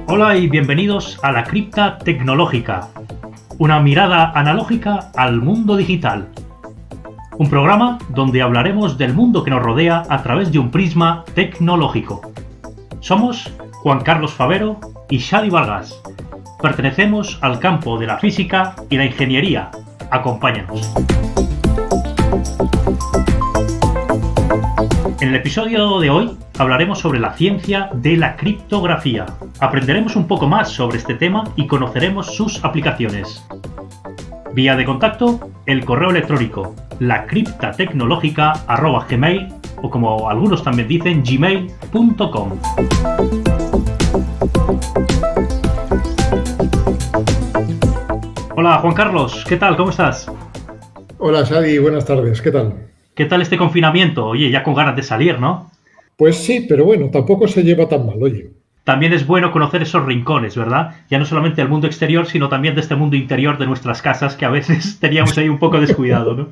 Hola y bienvenidos a la Cripta Tecnológica, una mirada analógica al mundo digital. Un programa donde hablaremos del mundo que nos rodea a través de un prisma tecnológico. Somos Juan Carlos Favero y Xavi Vargas. Pertenecemos al campo de la física y la ingeniería. Acompáñanos. En el episodio de hoy hablaremos sobre la ciencia de la criptografía. Aprenderemos un poco más sobre este tema y conoceremos sus aplicaciones. Vía de contacto, el correo electrónico lacriptatecnologica@gmail o como algunos también dicen, gmail.com. Hola Juan Carlos, ¿qué tal? ¿Cómo estás? Hola Xavi, buenas tardes, ¿qué tal? ¿Qué tal este confinamiento? Oye, ya con ganas de salir, ¿no? Pues sí, pero bueno, tampoco se lleva tan mal, oye. También es bueno conocer esos rincones, ¿verdad? Ya no solamente del mundo exterior, sino también de este mundo interior de nuestras casas, que a veces teníamos ahí un poco descuidado, ¿no?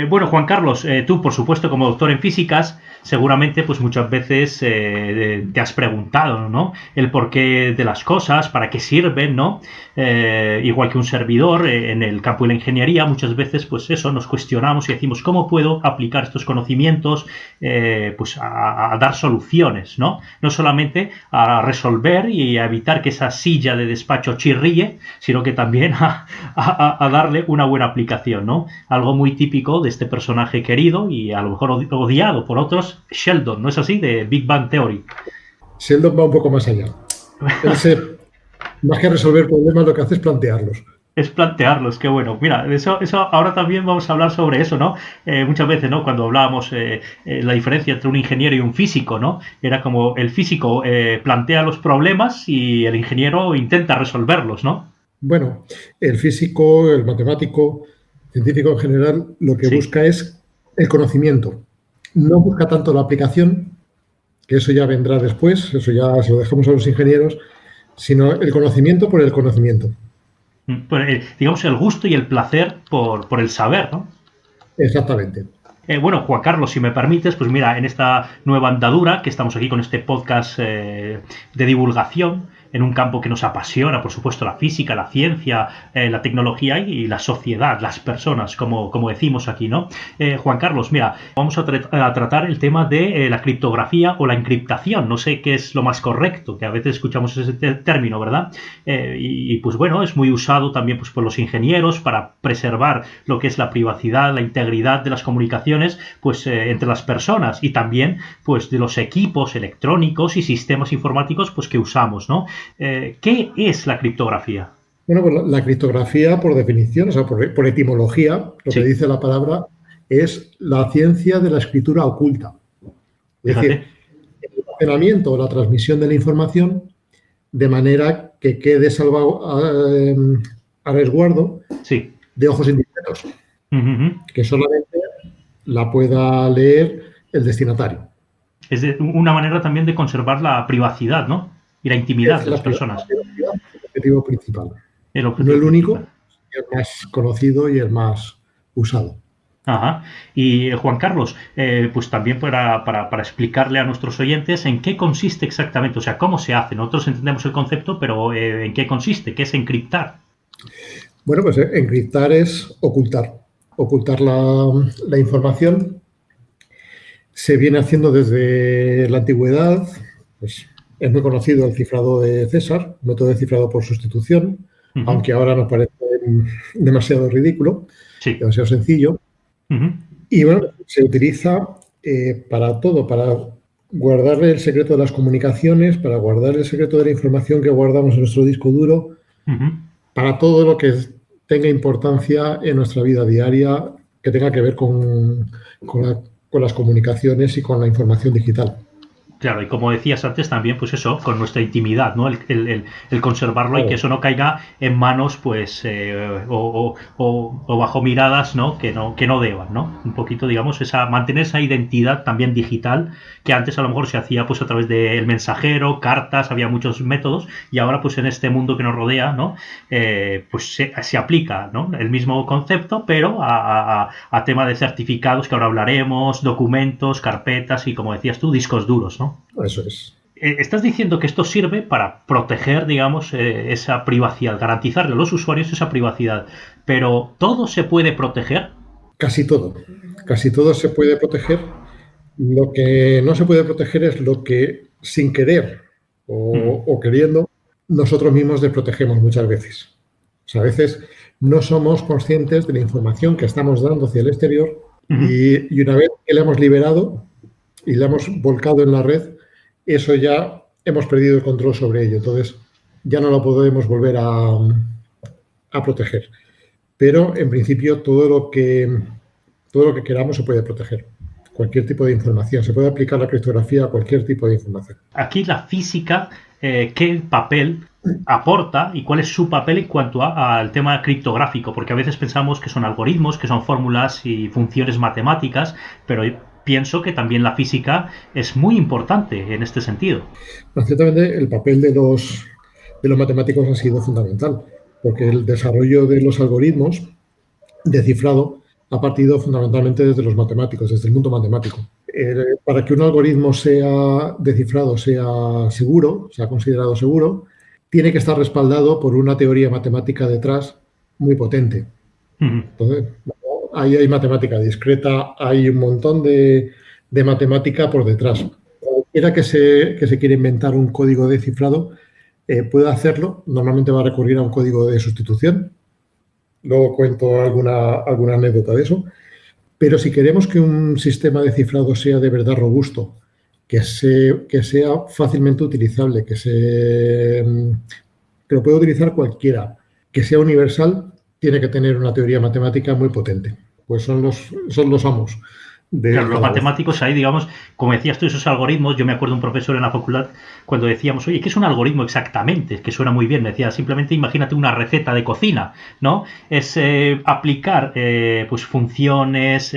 Bueno, Juan Carlos, tú, por supuesto, como doctor en físicas, seguramente pues muchas veces te has preguntado, ¿no? El porqué de las cosas, para qué sirven, ¿no? Igual que un servidor en el campo de la ingeniería, muchas veces pues eso, nos cuestionamos y decimos ¿cómo puedo aplicar estos conocimientos pues a dar soluciones, ¿no? No solamente a resolver y a evitar que esa silla de despacho chirríe, sino que también a darle una buena aplicación, ¿no? Algo muy típico de este personaje querido y a lo mejor odiado por otros, Sheldon, ¿no es así? De Big Bang Theory. Sheldon va un poco más allá. Más que resolver problemas, lo que hace es plantearlos. Es plantearlos, qué bueno. Mira, eso ahora también vamos a hablar sobre eso, ¿no? Muchas veces, ¿no? Cuando hablábamos la diferencia entre un ingeniero y un físico, ¿no? Era como el físico plantea los problemas y el ingeniero intenta resolverlos, ¿no? Bueno, el físico, el matemático, científico en general, lo que busca es el conocimiento. No busca tanto la aplicación, que eso ya vendrá después, eso ya se lo dejamos a los ingenieros, sino el conocimiento por el conocimiento. Digamos, el gusto y el placer por el saber, ¿no? Exactamente. Bueno, Juan Carlos, si me permites, pues mira, en esta nueva andadura que estamos aquí con este podcast de divulgación en un campo que nos apasiona, por supuesto, la física, la ciencia, la tecnología y la sociedad, las personas, como decimos aquí, ¿no? Juan Carlos, mira, vamos a tratar el tema de la criptografía o la encriptación. No sé qué es lo más correcto, que a veces escuchamos ese término, ¿verdad? Pues bueno, es muy usado también pues, por los ingenieros para preservar lo que es la privacidad, la integridad de las comunicaciones pues, entre las personas y también pues, de los equipos electrónicos y sistemas informáticos pues, que usamos, ¿no? ¿Qué es la criptografía? Bueno, pues la criptografía, por definición, o sea, por etimología, lo que dice la palabra es la ciencia de la escritura oculta. Es decir, el almacenamiento o la transmisión de la información de manera que quede a resguardo de ojos indiscretos, que solamente la pueda leer el destinatario. Es una manera también de conservar la privacidad, ¿no? Y la intimidad de las personas. El objetivo principal. No el único, el más conocido y el más usado. Ajá. Y Juan Carlos, pues también para explicarle a nuestros oyentes en qué consiste exactamente, o sea, cómo se hace. Nosotros entendemos el concepto, pero ¿en qué consiste? ¿Qué es encriptar? Bueno, pues encriptar es ocultar la información. Se viene haciendo desde la antigüedad, pues es muy conocido el cifrado de César, método de cifrado por sustitución, aunque ahora nos parece demasiado ridículo, demasiado sencillo. Y bueno, se utiliza para todo, para guardar el secreto de las comunicaciones, para guardar el secreto de la información que guardamos en nuestro disco duro, para todo lo que tenga importancia en nuestra vida diaria, que tenga que ver con las comunicaciones y con la información digital. Claro, y como decías antes también, pues eso, con nuestra intimidad, ¿no? El conservarlo y que eso no caiga en manos, pues, o bajo miradas, ¿no? Que no deban, ¿no? Un poquito, digamos, mantener esa identidad también digital, que antes a lo mejor se hacía, pues, a través del mensajero, cartas, había muchos métodos, y ahora, pues, en este mundo que nos rodea, ¿no? Pues se aplica, ¿no? El mismo concepto, pero a tema de certificados, que ahora hablaremos, documentos, carpetas y, como decías tú, discos duros, ¿no? Eso es. Estás diciendo que esto sirve para proteger, digamos, esa privacidad, garantizarle a los usuarios esa privacidad, pero ¿todo se puede proteger? Casi todo se puede proteger. Lo que no se puede proteger es lo que sin querer o queriendo nosotros mismos desprotegemos muchas veces. O sea, a veces no somos conscientes de la información que estamos dando hacia el exterior y una vez que la hemos liberado y la hemos volcado en la red, eso ya hemos perdido el control sobre ello. Entonces ya no lo podemos volver a proteger. Pero en principio todo lo que queramos se puede proteger. Cualquier tipo de información. Se puede aplicar la criptografía a cualquier tipo de información. Aquí la física, ¿qué papel aporta y cuál es su papel en cuanto al tema criptográfico? Porque a veces pensamos que son algoritmos, que son fórmulas y funciones matemáticas, pero pienso que también la física es muy importante en este sentido. Bueno, ciertamente el papel de los matemáticos ha sido fundamental, porque el desarrollo de los algoritmos de cifrado ha partido fundamentalmente desde los matemáticos, desde el mundo matemático. Para que un algoritmo de cifrado sea seguro, sea considerado seguro, tiene que estar respaldado por una teoría matemática detrás muy potente. Entonces, ahí hay matemática discreta, hay un montón de matemática por detrás. Cualquiera que se quiera inventar un código de cifrado puede hacerlo. Normalmente va a recurrir a un código de sustitución. Luego cuento alguna anécdota de eso. Pero si queremos que un sistema de cifrado sea de verdad robusto, que sea fácilmente utilizable, que lo pueda utilizar cualquiera, que sea universal, tiene que tener una teoría matemática muy potente. Pues son los amos. Claro, los matemáticos ahí, digamos, como decías tú, esos algoritmos, yo me acuerdo de un profesor en la facultad cuando decíamos, oye, ¿qué es un algoritmo exactamente? Que suena muy bien, me decía, simplemente imagínate una receta de cocina, ¿no? Es aplicar pues funciones,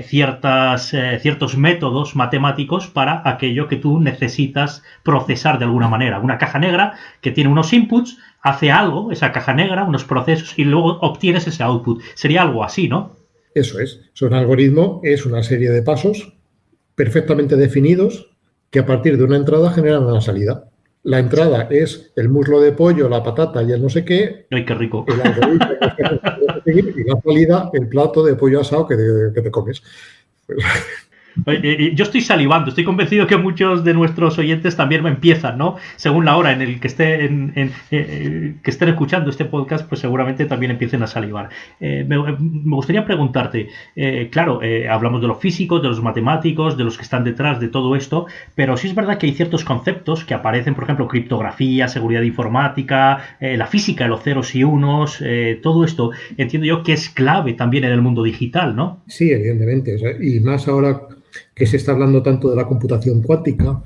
ciertos métodos matemáticos para aquello que tú necesitas procesar de alguna manera. Una caja negra que tiene unos inputs, hace algo, esa caja negra, unos procesos, y luego obtienes ese output. Sería algo así, ¿no? Eso es. Un algoritmo es una serie de pasos perfectamente definidos que a partir de una entrada generan una salida. La entrada es el muslo de pollo, la patata y el no sé qué. ¡Ay, qué rico! El algoritmo y la salida, el plato de pollo asado que te comes. Yo estoy salivando, estoy convencido que muchos de nuestros oyentes también empiezan, ¿no? Según la hora en el que que estén escuchando este podcast, pues seguramente también empiecen a salivar. Me gustaría preguntarte, claro, hablamos de los físicos, de los matemáticos, de los que están detrás de todo esto, pero sí es verdad que hay ciertos conceptos que aparecen, por ejemplo, criptografía, seguridad informática, la física de los ceros y unos, todo esto, entiendo yo que es clave también en el mundo digital, ¿no? Sí, evidentemente, y más ahora que se está hablando tanto de la computación cuántica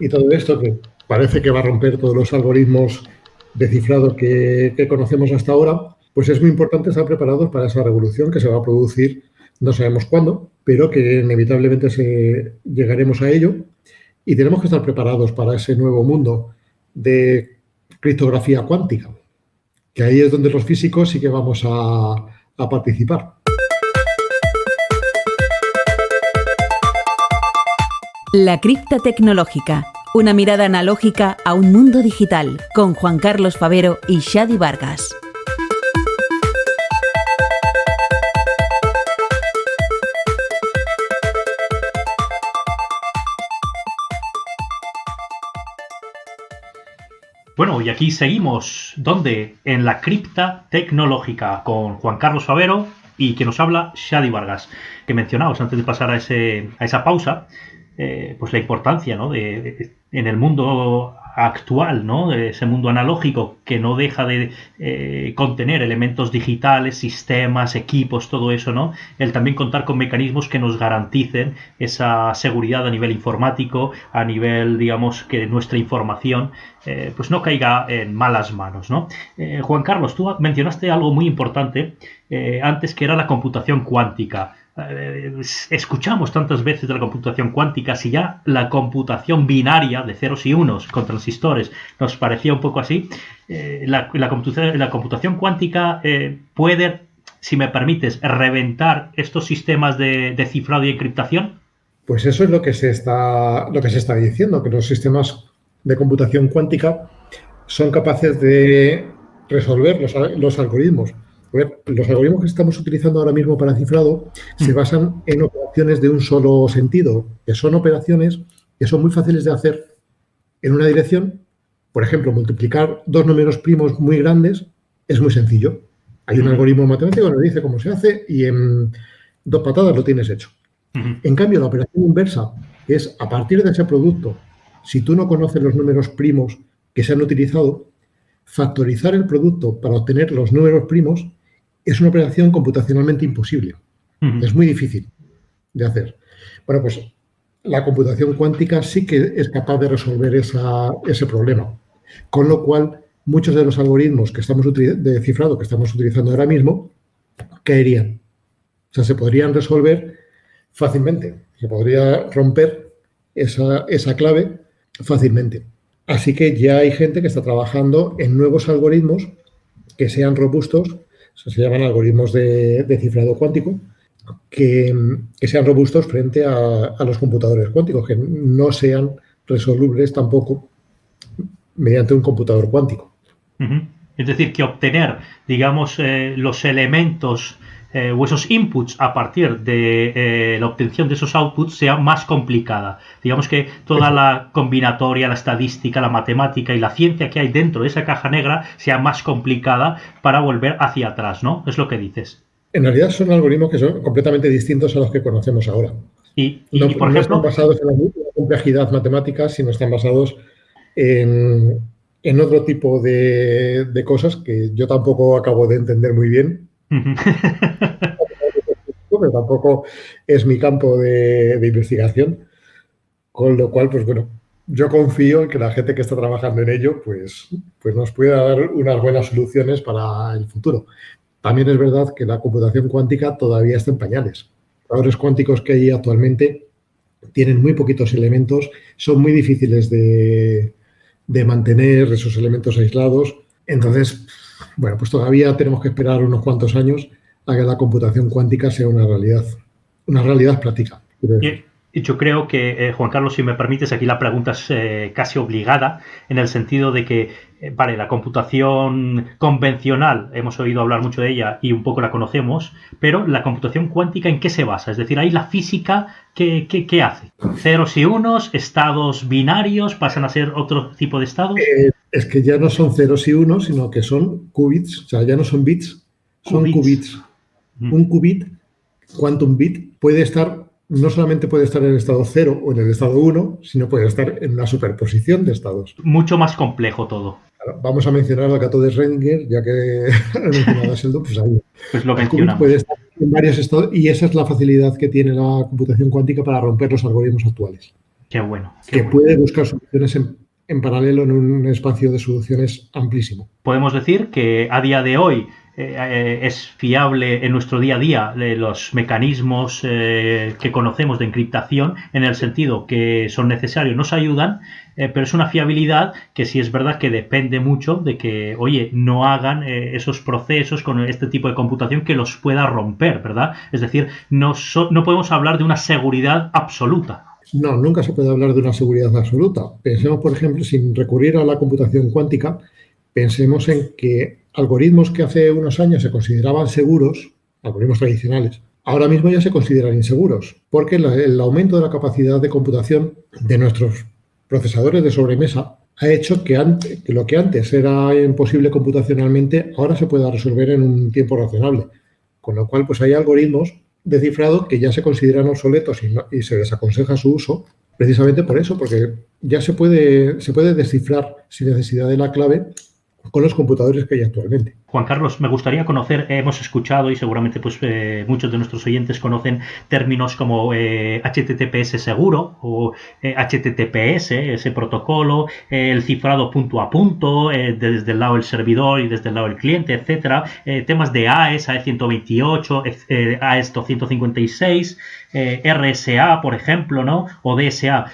y todo esto, que parece que va a romper todos los algoritmos de cifrado que conocemos hasta ahora, pues es muy importante estar preparados para esa revolución que se va a producir, no sabemos cuándo, pero que inevitablemente llegaremos a ello y tenemos que estar preparados para ese nuevo mundo de criptografía cuántica, que ahí es donde los físicos sí que vamos a participar. La cripta tecnológica, una mirada analógica a un mundo digital, con Juan Carlos Favero y Shadi Vargas. Bueno, y aquí seguimos, ¿dónde? En la cripta tecnológica, con Juan Carlos Favero y que nos habla Shadi Vargas, que mencionaos antes de pasar a esa pausa. Pues la importancia, ¿no? En el mundo actual, ¿no? Ese mundo analógico que no deja de contener elementos digitales, sistemas, equipos, todo eso, ¿no? El también contar con mecanismos que nos garanticen esa seguridad a nivel informático, a nivel, digamos, que nuestra información pues no caiga en malas manos, ¿no? Juan Carlos, tú mencionaste algo muy importante antes, que era la computación cuántica. Escuchamos tantas veces de la computación cuántica, si ya la computación binaria de ceros y unos con transistores nos parecía un poco así, la computación cuántica puede, si me permites, reventar estos sistemas de cifrado y encriptación. Pues eso es lo que se está diciendo, que los sistemas de computación cuántica son capaces de resolver los algoritmos. Los algoritmos que estamos utilizando ahora mismo para cifrado se basan en operaciones de un solo sentido, que son operaciones que son muy fáciles de hacer en una dirección. Por ejemplo, multiplicar dos números primos muy grandes es muy sencillo. Hay un algoritmo matemático que nos dice cómo se hace y en 2 patadas lo tienes hecho. En cambio, la operación inversa, que es a partir de ese producto, si tú no conoces los números primos que se han utilizado, factorizar el producto para obtener los números primos es una operación computacionalmente imposible. Es muy difícil de hacer. Bueno, pues la computación cuántica sí que es capaz de resolver ese problema. Con lo cual, muchos de los algoritmos de cifrado que estamos utilizando ahora mismo caerían. O sea, se podrían resolver fácilmente. Se podría romper esa clave fácilmente. Así que ya hay gente que está trabajando en nuevos algoritmos que sean robustos, se llaman algoritmos de cifrado cuántico, que sean robustos frente a los computadores cuánticos, que no sean resolubles tampoco mediante un computador cuántico. Es decir, que obtener, digamos, los elementos o esos inputs a partir de la obtención de esos outputs sea más complicada. Digamos que toda la combinatoria, la estadística, la matemática y la ciencia que hay dentro de esa caja negra sea más complicada para volver hacia atrás, ¿no? Es lo que dices. En realidad son algoritmos que son completamente distintos a los que conocemos ahora. Por ejemplo, no están basados en la complejidad matemática, sino están basados en otro tipo de cosas que yo tampoco acabo de entender muy bien. Pero tampoco es mi campo de investigación, con lo cual, pues bueno, yo confío en que la gente que está trabajando en ello, pues nos pueda dar unas buenas soluciones para el futuro. También es verdad que la computación cuántica todavía está en pañales. Los valores cuánticos que hay actualmente tienen muy poquitos elementos, son muy difíciles de mantener esos elementos aislados. Entonces, bueno, pues todavía tenemos que esperar unos cuantos años a que la computación cuántica sea una realidad práctica. Y yo creo que, Juan Carlos, si me permites, aquí la pregunta es casi obligada, en el sentido de que, vale, la computación convencional, hemos oído hablar mucho de ella y un poco la conocemos, pero la computación cuántica, ¿en qué se basa? Es decir, ahí la física, ¿qué hace? ¿Ceros y unos? ¿Estados binarios? ¿Pasan a ser otro tipo de estados? Es que ya no son ceros y unos, sino que son qubits, o sea, ya no son bits, son qubits. Un qubit, quantum bit, no solamente puede estar en el estado 0 o en el estado 1, sino puede estar en una superposición de estados. Mucho más complejo todo. Vamos a mencionar al gato de Schrödinger, ya que he mencionado a Sheldon, pues ahí. Pues lo mencionamos. El qubit puede estar en varios estados y esa es la facilidad que tiene la computación cuántica para romper los algoritmos actuales. Qué bueno. Puede buscar soluciones en paralelo en un espacio de soluciones amplísimo. Podemos decir que a día de hoy es fiable en nuestro día a día los mecanismos que conocemos de encriptación, en el sentido que son necesarios, nos ayudan, pero es una fiabilidad que sí es verdad que depende mucho de que, oye, no hagan esos procesos con este tipo de computación que los pueda romper, ¿verdad? Es decir, no podemos hablar de una seguridad absoluta. No, nunca se puede hablar de una seguridad absoluta. Pensemos, por ejemplo, sin recurrir a la computación cuántica, pensemos en que algoritmos que hace unos años se consideraban seguros, algoritmos tradicionales, ahora mismo ya se consideran inseguros, porque el aumento de la capacidad de computación de nuestros procesadores de sobremesa ha hecho que lo que antes era imposible computacionalmente, ahora se pueda resolver en un tiempo razonable. Con lo cual, pues hay algoritmos de cifrado que ya se consideran obsoletos y se desaconseja su uso, precisamente por eso, porque ya se puede descifrar sin necesidad de la clave con los computadores que hay actualmente. Juan Carlos, me gustaría conocer, hemos escuchado y seguramente pues muchos de nuestros oyentes conocen términos como HTTPS seguro o HTTPS, ese protocolo, el cifrado punto a punto, desde el lado del servidor y desde el lado del cliente, etcétera, temas de AES, AE128, AES 256, RSA, por ejemplo, ¿no? O DSA.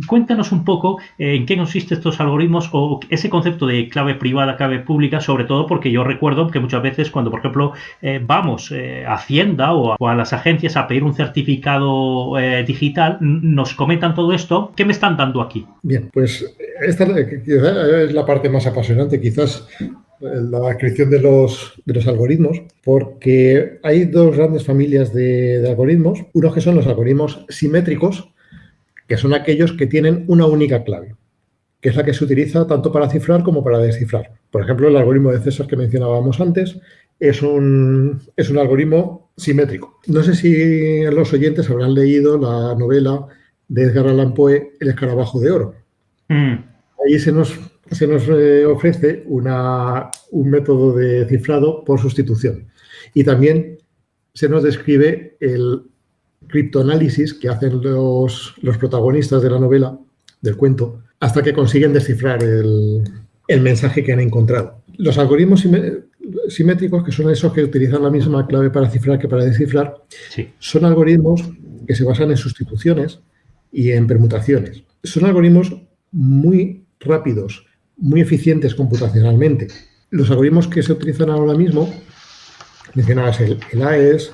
Cuéntanos un poco en qué consisten estos algoritmos o ese concepto de clave privada, clave pública, sobre todo porque yo recuerdo que muchas veces cuando, por ejemplo, vamos a Hacienda o a las agencias a pedir un certificado digital, nos comentan todo esto. ¿Qué me están dando aquí? Bien, pues esta es la parte más apasionante, quizás la descripción de los algoritmos, porque hay dos grandes familias de algoritmos. Unos que son los algoritmos simétricos, que son aquellos que tienen una única clave, que es la que se utiliza tanto para cifrar como para descifrar. Por ejemplo, el algoritmo de César que mencionábamos antes es un algoritmo simétrico. No sé si los oyentes habrán leído la novela de Edgar Allan Poe, El escarabajo de oro. Ahí se nos ofrece un método de cifrado por sustitución. Y también se nos describe el criptoanálisis que hacen los protagonistas de la novela, del cuento, hasta que consiguen descifrar el mensaje que han encontrado. Los algoritmos simétricos, que son esos que utilizan la misma clave para cifrar que para descifrar, sí, son algoritmos que se basan en sustituciones y en permutaciones. Son algoritmos muy rápidos, muy eficientes computacionalmente. Los algoritmos que se utilizan ahora mismo, mencionabas el AES,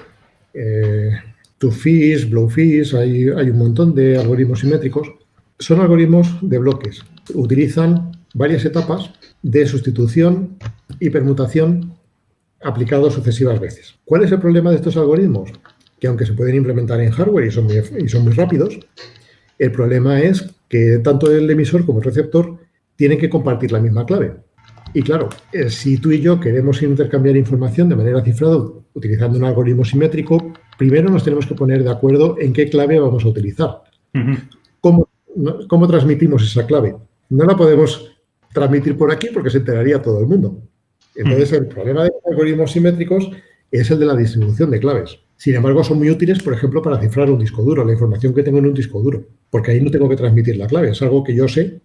TwoFish, BlowFish, hay un montón de algoritmos simétricos. Son algoritmos de bloques. Utilizan varias etapas de sustitución y permutación aplicados sucesivas veces. ¿Cuál es el problema de estos algoritmos? Que aunque se pueden implementar en hardware y son muy rápidos, el problema es que tanto el emisor como el receptor tienen que compartir la misma clave. Y claro, si tú y yo queremos intercambiar información de manera cifrada utilizando un algoritmo simétrico, primero nos tenemos que poner de acuerdo en qué clave vamos a utilizar. ¿Cómo transmitimos esa clave? No la podemos transmitir por aquí porque se enteraría todo el mundo. Entonces, el problema de los algoritmos simétricos es el de la distribución de claves. Sin embargo, son muy útiles, por ejemplo, para cifrar un disco duro, la información que tengo en un disco duro, porque ahí no tengo que transmitir la clave, es algo que yo sé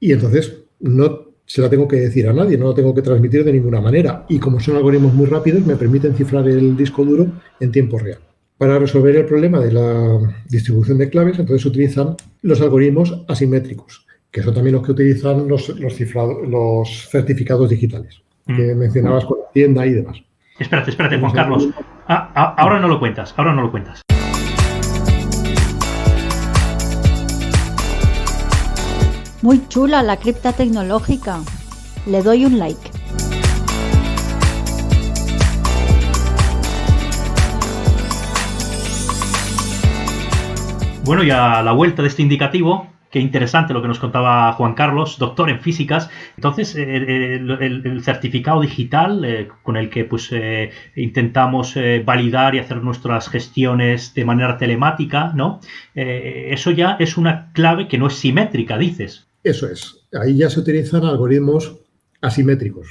y entonces no se la tengo que decir a nadie, no la tengo que transmitir de ninguna manera. Y como son algoritmos muy rápidos, me permiten cifrar el disco duro en tiempo real. Para resolver el problema de la distribución de claves, entonces se utilizan los algoritmos asimétricos, que son también los que utilizan los certificados digitales, que mencionabas con Hacienda y demás. Espérate, Juan Carlos. Ahora no lo cuentas. Muy chula la cripta tecnológica. Le doy un like. Bueno, y a la vuelta de este indicativo, qué interesante lo que nos contaba Juan Carlos, doctor en físicas. Entonces, el certificado digital con el que pues intentamos validar y hacer nuestras gestiones de manera telemática, ¿no? Eso ya es una clave que no es simétrica, dices. Eso es. Ahí ya se utilizan algoritmos asimétricos.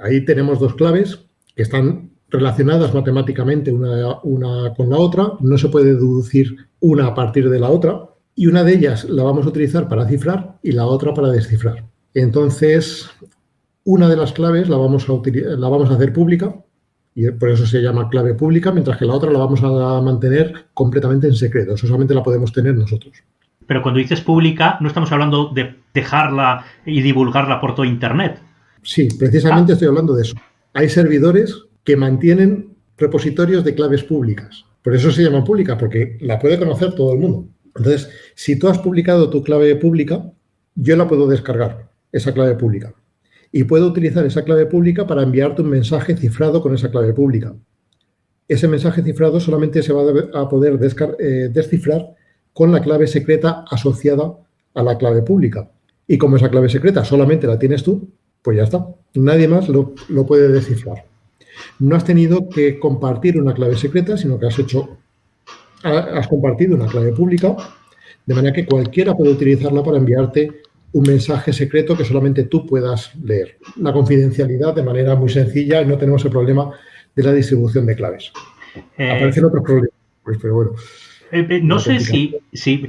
Ahí tenemos dos claves que están relacionadas matemáticamente una con la otra. No se puede deducir una a partir de la otra. Y una de ellas la vamos a utilizar para cifrar y la otra para descifrar. Entonces, una de las claves la vamos a hacer pública y por eso se llama clave pública, mientras que la otra la vamos a mantener completamente en secreto. Eso solamente la podemos tener nosotros. Pero cuando dices pública, no estamos hablando de dejarla y divulgarla por todo Internet. Sí, precisamente estoy hablando de eso. Hay servidores que mantienen repositorios de claves públicas. Por eso se llama pública, porque la puede conocer todo el mundo. Entonces, si tú has publicado tu clave pública, yo la puedo descargar, esa clave pública. Y puedo utilizar esa clave pública para enviarte un mensaje cifrado con esa clave pública. Ese mensaje cifrado solamente se va a poder descifrar con la clave secreta asociada a la clave pública. Y como esa clave secreta solamente la tienes tú, pues ya está. Nadie más lo puede descifrar. No has tenido que compartir una clave secreta, sino que has compartido una clave pública De manera que cualquiera puede utilizarla para enviarte un mensaje secreto que solamente tú puedas leer. La confidencialidad de manera muy sencilla y no tenemos el problema de la distribución de claves. Aparecen otros problemas, pues, pero bueno. No sé si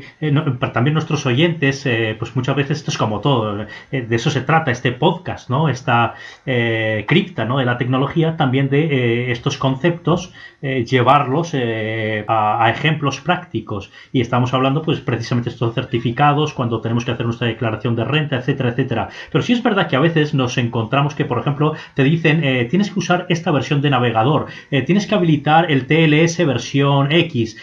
también nuestros oyentes, pues muchas veces esto es como todo, de eso se trata este podcast, ¿no? Esta cripta, ¿no? De la tecnología, también de estos conceptos, llevarlos a ejemplos prácticos. Y estamos hablando, pues precisamente de estos certificados, cuando tenemos que hacer nuestra declaración de renta, etcétera, etcétera. Pero sí es verdad que a veces nos encontramos que, por ejemplo, te dicen, tienes que usar esta versión de navegador, tienes que habilitar el TLS versión X.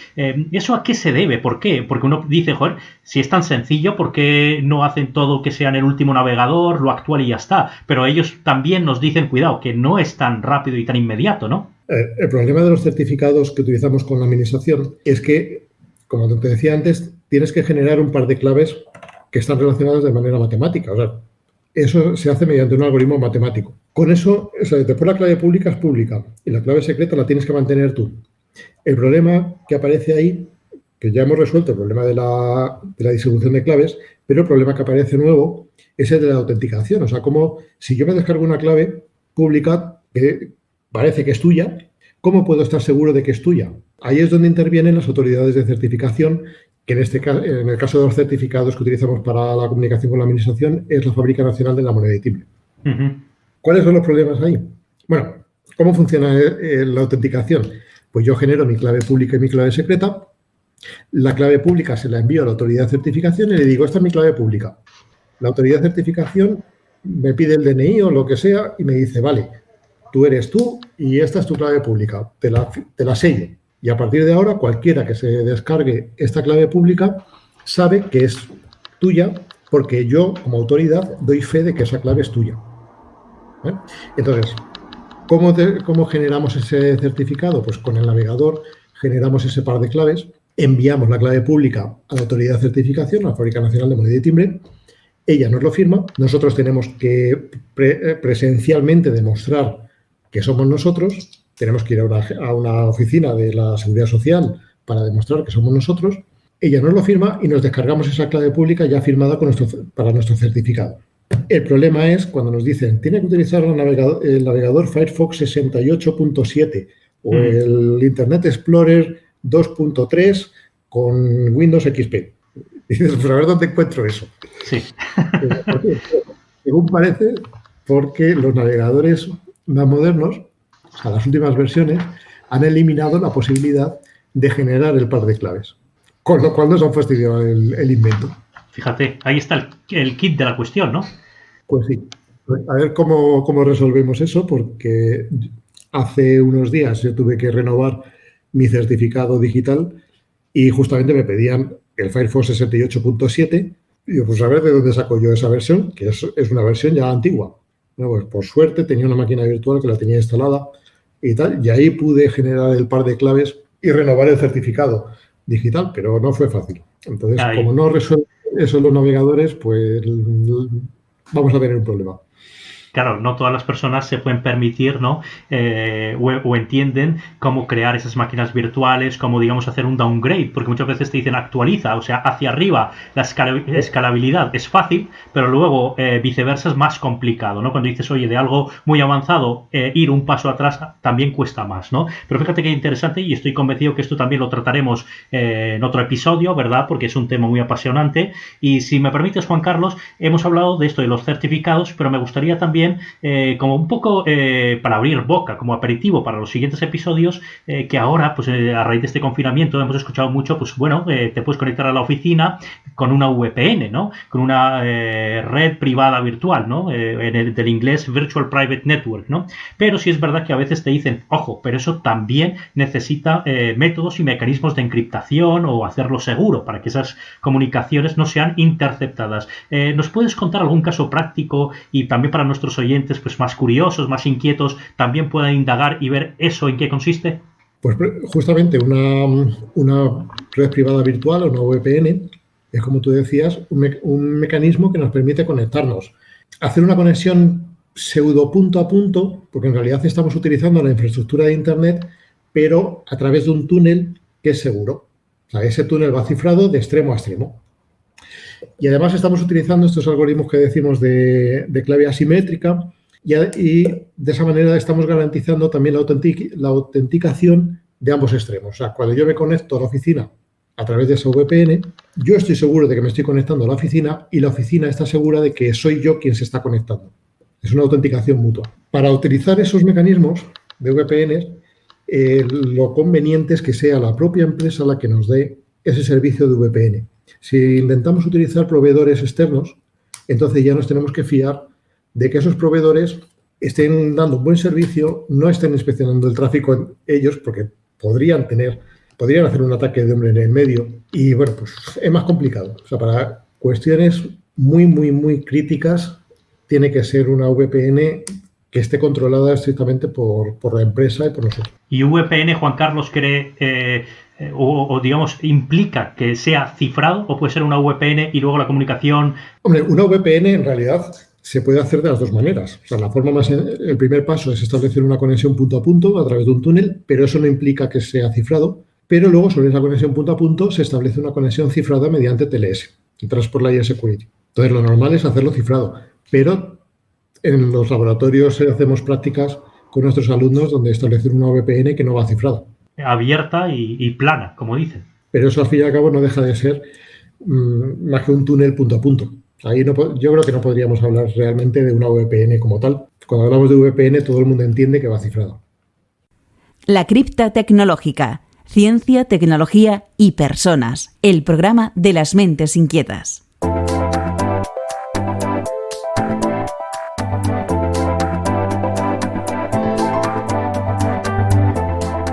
¿Eso a qué se debe? ¿Por qué? Porque uno dice, joder, si es tan sencillo, ¿por qué no hacen todo que sea en el último navegador, lo actual y ya está? Pero ellos también nos dicen, cuidado, que no es tan rápido y tan inmediato, ¿no? El problema de los certificados que utilizamos con la administración es que, como te decía antes, tienes que generar un par de claves que están relacionadas de manera matemática. O sea, eso se hace mediante un algoritmo matemático. Con eso, después la clave pública es pública y la clave secreta la tienes que mantener tú. El problema que aparece ahí, que ya hemos resuelto el problema de la distribución de claves, pero el problema que aparece nuevo es el de la autenticación. O sea, como si yo me descargo una clave pública que parece que es tuya, ¿cómo puedo estar seguro de que es tuya? Ahí es donde intervienen las autoridades de certificación, que en el caso de los certificados que utilizamos para la comunicación con la administración, es la Fábrica Nacional de la Moneda y Timbre. Uh-huh. ¿Cuáles son los problemas ahí? Bueno, ¿cómo funciona la autenticación? Pues yo genero mi clave pública y mi clave secreta. La clave pública se la envío a la autoridad de certificación y le digo, esta es mi clave pública. La autoridad de certificación me pide el DNI o lo que sea y me dice, vale, tú eres tú y esta es tu clave pública. Te la sello. Y a partir de ahora, cualquiera que se descargue esta clave pública sabe que es tuya porque yo, como autoridad, doy fe de que esa clave es tuya. Entonces, ¿cómo generamos ese certificado? Pues con el navegador generamos ese par de claves, enviamos la clave pública a la autoridad de certificación, a la Fábrica Nacional de Moneda y Timbre, ella nos lo firma, nosotros tenemos que presencialmente demostrar que somos nosotros, tenemos que ir a una oficina de la Seguridad Social para demostrar que somos nosotros, ella nos lo firma y nos descargamos esa clave pública ya firmada para nuestro certificado. El problema es cuando nos dicen, tiene que utilizar el navegador Firefox 68.7 o el Internet Explorer 2.3 con Windows XP. Y dices, pues a ver dónde encuentro eso. Sí. Según parece, porque los navegadores más modernos, o sea, las últimas versiones, han eliminado la posibilidad de generar el par de claves. Con lo cual nos han fastidiado el invento. Fíjate, ahí está el kit de la cuestión, ¿no? Pues sí. A ver cómo resolvemos eso, porque hace unos días yo tuve que renovar mi certificado digital y justamente me pedían el Firefox 68.7 y yo, pues a ver de dónde saco yo esa versión, que es una versión ya antigua. Bueno, pues por suerte tenía una máquina virtual que la tenía instalada y tal, y ahí pude generar el par de claves y renovar el certificado digital, pero no fue fácil. Entonces, como no resuelven eso los navegadores, pues vamos a tener un problema. Claro, no todas las personas se pueden permitir, ¿no? O entienden cómo crear esas máquinas virtuales, cómo, digamos, hacer un downgrade, porque muchas veces te dicen actualiza, o sea, hacia arriba la escalabilidad es fácil, pero luego viceversa es más complicado, ¿no? Cuando dices, oye, de algo muy avanzado, ir un paso atrás también cuesta más, ¿no? Pero fíjate que interesante y estoy convencido que esto también lo trataremos en otro episodio, ¿verdad? Porque es un tema muy apasionante. Y si me permites, Juan Carlos, hemos hablado de esto de los certificados, pero me gustaría también como un poco para abrir boca, como aperitivo para los siguientes episodios, que ahora, pues a raíz de este confinamiento hemos escuchado mucho, pues bueno, te puedes conectar a la oficina con una VPN, ¿no? Con una red privada virtual, ¿no? Del inglés Virtual Private Network, ¿no? Pero sí es verdad que a veces te dicen, ojo, pero eso también necesita métodos y mecanismos de encriptación o hacerlo seguro para que esas comunicaciones no sean interceptadas. ¿Nos puedes contar algún caso práctico y también para nuestros oyentes pues más curiosos, más inquietos, también puedan indagar y ver eso en qué consiste? Pues justamente una red privada virtual o una VPN es, como tú decías, un mecanismo que nos permite conectarnos. Hacer una conexión pseudo punto a punto, porque en realidad estamos utilizando la infraestructura de Internet, pero a través de un túnel que es seguro. O sea, ese túnel va cifrado de extremo a extremo. Y además estamos utilizando estos algoritmos que decimos de clave asimétrica y de esa manera estamos garantizando también la autenticación de ambos extremos. O sea, cuando yo me conecto a la oficina a través de esa VPN, yo estoy seguro de que me estoy conectando a la oficina y la oficina está segura de que soy yo quien se está conectando. Es una autenticación mutua. Para utilizar esos mecanismos de VPN, lo conveniente es que sea la propia empresa la que nos dé ese servicio de VPN. Si intentamos utilizar proveedores externos, entonces ya nos tenemos que fiar de que esos proveedores estén dando un buen servicio, no estén inspeccionando el tráfico ellos, porque podrían hacer un ataque de hombre en el medio y, bueno, pues es más complicado. O sea, para cuestiones muy, muy, muy críticas tiene que ser una VPN que esté controlada estrictamente por la empresa y por nosotros. ¿Y VPN, Juan Carlos, cree o digamos, implica que sea cifrado o puede ser una VPN y luego la comunicación? Hombre, una VPN en realidad se puede hacer de las dos maneras. O sea, el primer paso es establecer una conexión punto a punto a través de un túnel, pero eso no implica que sea cifrado. Pero luego sobre esa conexión punto a punto se establece una conexión cifrada mediante TLS, Transport Layer Security. Entonces lo normal es hacerlo cifrado, pero en los laboratorios hacemos prácticas con nuestros alumnos donde establecen una VPN que no va cifrada. Abierta y plana, como dicen. Pero eso al fin y al cabo no deja de ser más que un túnel punto a punto. Ahí yo creo que no podríamos hablar realmente de una VPN como tal. Cuando hablamos de VPN todo el mundo entiende que va cifrado. La cripta tecnológica. Ciencia, tecnología y personas. El programa de las mentes inquietas.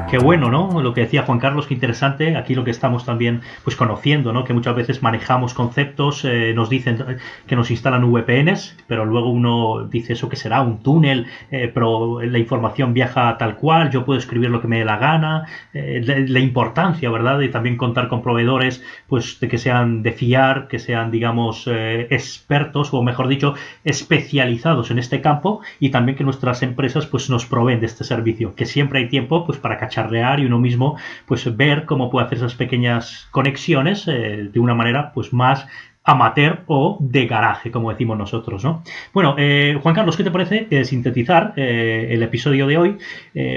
Qué bueno, ¿no? Lo que decía Juan Carlos, qué interesante. Aquí lo que estamos también pues conociendo, ¿no? Que muchas veces manejamos conceptos, nos dicen que nos instalan VPNs, pero luego uno dice eso que será un túnel, pero la información viaja tal cual, yo puedo escribir lo que me dé la gana. La importancia, ¿verdad? De también contar con proveedores, pues de que sean de fiar, que sean, digamos, expertos, o mejor dicho, especializados en este campo, y también que nuestras empresas pues nos proveen de este servicio, que siempre hay tiempo pues para cacharrear y uno mismo pues ver cómo puede hacer esas pequeñas conexiones de una manera pues más amateur o de garaje, como decimos nosotros, ¿no? Bueno, Juan Carlos, ¿qué te parece sintetizar el episodio de hoy?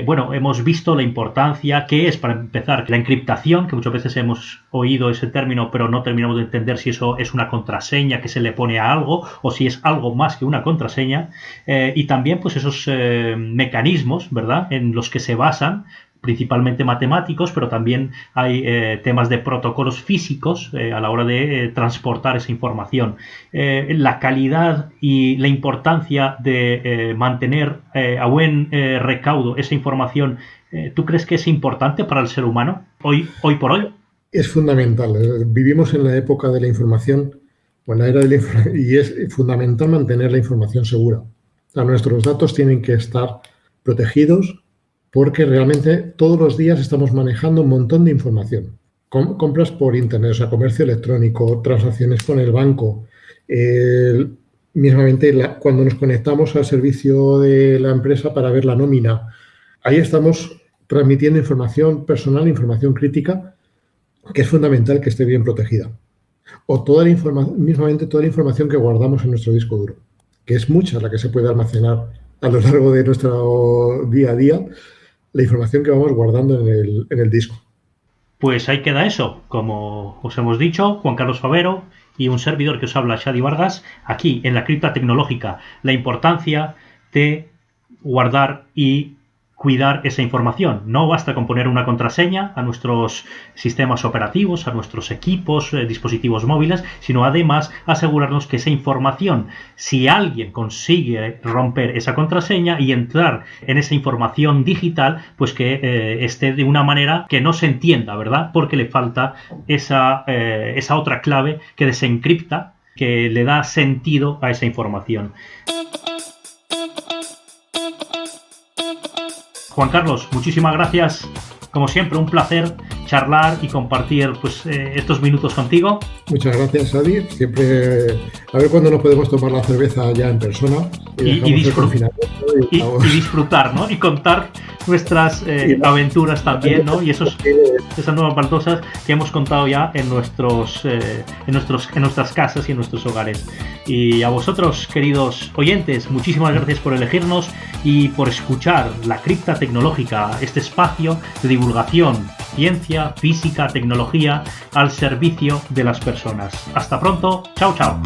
Bueno, hemos visto la importancia que es, para empezar, la encriptación, que muchas veces hemos oído ese término, pero no terminamos de entender si eso es una contraseña que se le pone a algo o si es algo más que una contraseña, y también pues esos mecanismos, ¿verdad?, en los que se basan, principalmente matemáticos, pero también hay temas de protocolos físicos a la hora de transportar esa información. La calidad y la importancia de mantener a buen recaudo esa información, ¿tú crees que es importante para el ser humano hoy por hoy? Es fundamental. Vivimos en la época de la información, o en la era de la información, y es fundamental mantener la información segura. O sea, nuestros datos tienen que estar protegidos, porque realmente todos los días estamos manejando un montón de información. Compras por internet, o sea, comercio electrónico, transacciones con el banco. Mismamente, cuando nos conectamos al servicio de la empresa para ver la nómina, ahí estamos transmitiendo información personal, información crítica, que es fundamental que esté bien protegida. O mismamente toda la información que guardamos en nuestro disco duro, que es mucha la que se puede almacenar a lo largo de nuestro día a día, la información que vamos guardando en el disco. Pues ahí queda eso. Como os hemos dicho, Juan Carlos Favero y un servidor que os habla, Xadi Vargas, aquí en la cripta tecnológica, la importancia de guardar y cuidar esa información. No basta con poner una contraseña a nuestros sistemas operativos, a nuestros equipos, dispositivos móviles, sino además asegurarnos que esa información, si alguien consigue romper esa contraseña y entrar en esa información digital, pues que esté de una manera que no se entienda, ¿verdad? Porque le falta esa otra clave que desencripta, que le da sentido a esa información. Juan Carlos, muchísimas gracias. Como siempre, un placer charlar y compartir estos minutos contigo. Muchas gracias, Adi. Siempre a ver cuándo nos podemos tomar la cerveza ya en persona y disfrutar, ¿no? Y contar nuestras aventuras también, ¿no? Y esas nuevas baldosas que hemos contado ya en nuestras casas y en nuestros hogares. Y a vosotros, queridos oyentes, muchísimas gracias por elegirnos y por escuchar La Cripta Tecnológica, este espacio de divulgación, ciencia, física, tecnología al servicio de las personas. Hasta pronto. Chao, chao.